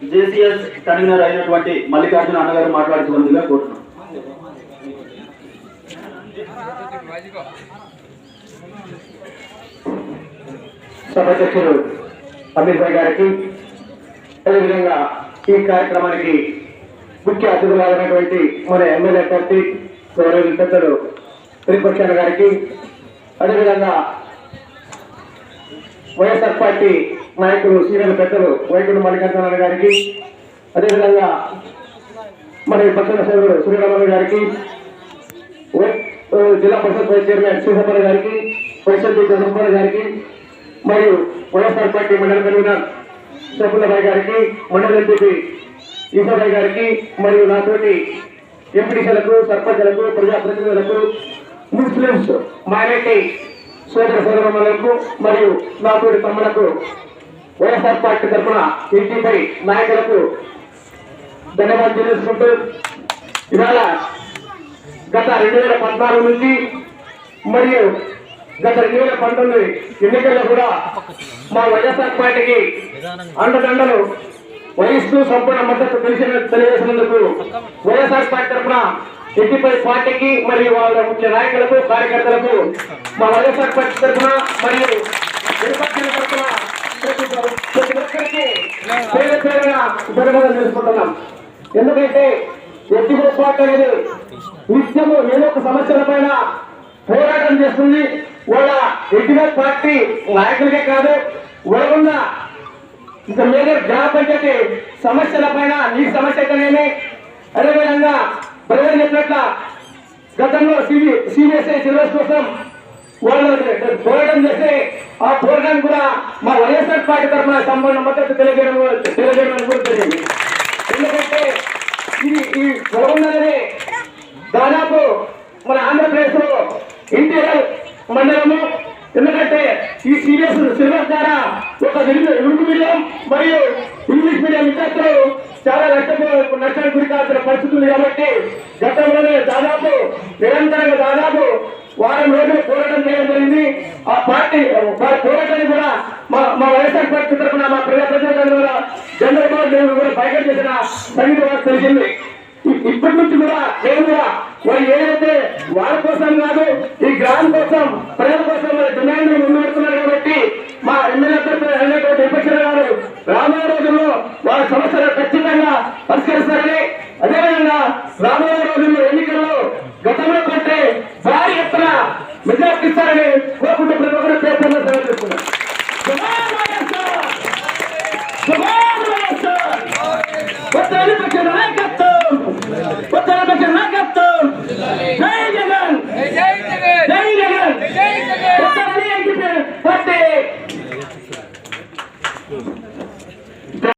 JCS convener అయినటువంటి మల్లికార్జున అన్నగారు మాట్లాడుతున్నదిగా కోరుతున్నాం. సభాధ్యక్షుడు అమీర్ భాయ్ గారికి, అదేవిధంగా ఈ కార్యక్రమానికి ముఖ్య అతిథులైనటువంటి మన ఎమ్మెల్యే పార్టీ గౌరవ పెద్దలు శ్రీపక్షాల గారికి, అదేవిధంగా వైఎస్ఆర్ పార్టీ నాయకులు సీనియర్ పెద్దలు వైకుంఠ మల్లికార్జున గారికి, అదేవిధంగా మన పట్టణ సభ్యుడు శ్రీరామ గారికి, జిల్లా పరిషత్ వైస్ చైర్మన్ శ్రీసప్పన్న గారికి, పరిషత్ చంద్రబాబు గారికి, మరియు వైఎస్ఆర్ పార్టీ మండల కన్వీనర్ సఫుల్లాబాయ్ గారికి, మండల ఎంపీ ఈసాబాయ్ గారికి, మరియు నాతోటి ఎంపీటీసీలకు, సర్పంచ్లకు, ప్రజాప్రతినిధులకు, ముస్లింస్ మైనారిటీ సోదర సోదరమ్మలకు మరియు నాతోటి తమ్ములకు, వైఎస్ఆర్ పార్టీ తరఫున ఇంటిపై నాయకులకు ధన్యవాదాలు తెలియజేసుకుంటూ, ఇవాళ గత 2014 నుంచి మరియు గత 2019 ఎన్నికల్లో కూడా మా వైఎస్ఆర్ పార్టీకి అండదండలు వహిస్తూ సంపూర్ణ మద్దతు తెలియజేసినందుకు వైఎస్ఆర్ పార్టీ తరఫున ఇంటిపై పార్టీకి మరియు వాళ్ళ ముఖ్య నాయకులకు, కార్యకర్తలకు మా వైఎస్ఆర్ పార్టీ తరఫున మరియు విపక్షాల తరఫున ప్రతి ఒక్కరికి పేరు పేరున ధన్యవాదాలు తెలుసుకుంటున్నాం. ఎందుకంటే ఎత్తిగో పార్టీ అనేది నిత్యము ఏదో ఒక సమస్యల పైన పోరాటం చేస్తుంది. వాళ్ళ ఎన్టీఆ పార్టీ నాయకులకే కాదు, వాళ్ళ ఇంకా మేజర్ గ్రామ పంచాయతీ సమస్యల పైన నీటి సమస్య అయితేనేమి, అదేవిధంగా ప్రజలు చెప్పినట్ల గతంలో సిబిఎస్ఐ సిలబస్ కోసం వాళ్ళు పోరాటం చేస్తే ఆ పోరాటం కూడా మా వైఎస్ఆర్ పార్టీ తరఫున సంపూర్ణ మద్దతు తెలియజేయడం జరిగింది. ఎందుకంటే ఇది ఈ పొలగొండ దాదాపు మన ఆంధ్రప్రదేశ్ లో ఇంటీరియర్ మండలము. ఎందుకంటే ఈ సిబిఎస్ సిలబస్ ద్వారా ఒక తెలుగు మీడియం మరియు ఇంగ్లీష్ మీడియం విద్యార్థులు చాలా నష్టానికి గురి కావాల్సిన పరిస్థితి ఉంది. కాబట్టి గతంలోనే దాదాపు నిరంతరంగా దాదాపు వారం రోజులు పోరాటం చేయడం జరిగింది. ఆ పార్టీ పోరాటాన్ని కూడా మా వైఎస్ఆర్ పార్టీ తరఫున మా ప్రజాప్రతినిధుల చంద్రబాబు నాయుడు కూడా బయట చేసిన సంగీత వారికి తెలిసింది. ఇప్పటి నుంచి కూడా నేను కూడా వాళ్ళు ఏదైతే వాళ్ళ కోసం కాదు, ఈ గ్రామం కోసం, ప్రజల కోసం డిమాండ్లు ముందుపెడుతున్నారు. కాబట్టి మా ఎమ్మెల్యే అయినటువంటి విపక్షాల గారు రాబోయే రోజుల్లో వాళ్ళ సమస్యలు ఖచ్చితంగా పరిష్కరిస్తారని, అదేవిధంగా రాబోయే రోజుల్లో ఎన్నికల్లో గతంలో కంటే భారీ ఎత్తున మెజార్టీ ఇస్తారని కోరుకుంటూ ప్రతి ఒక్కరు పేర్కొన్న సమర్పిస్తున్నారు.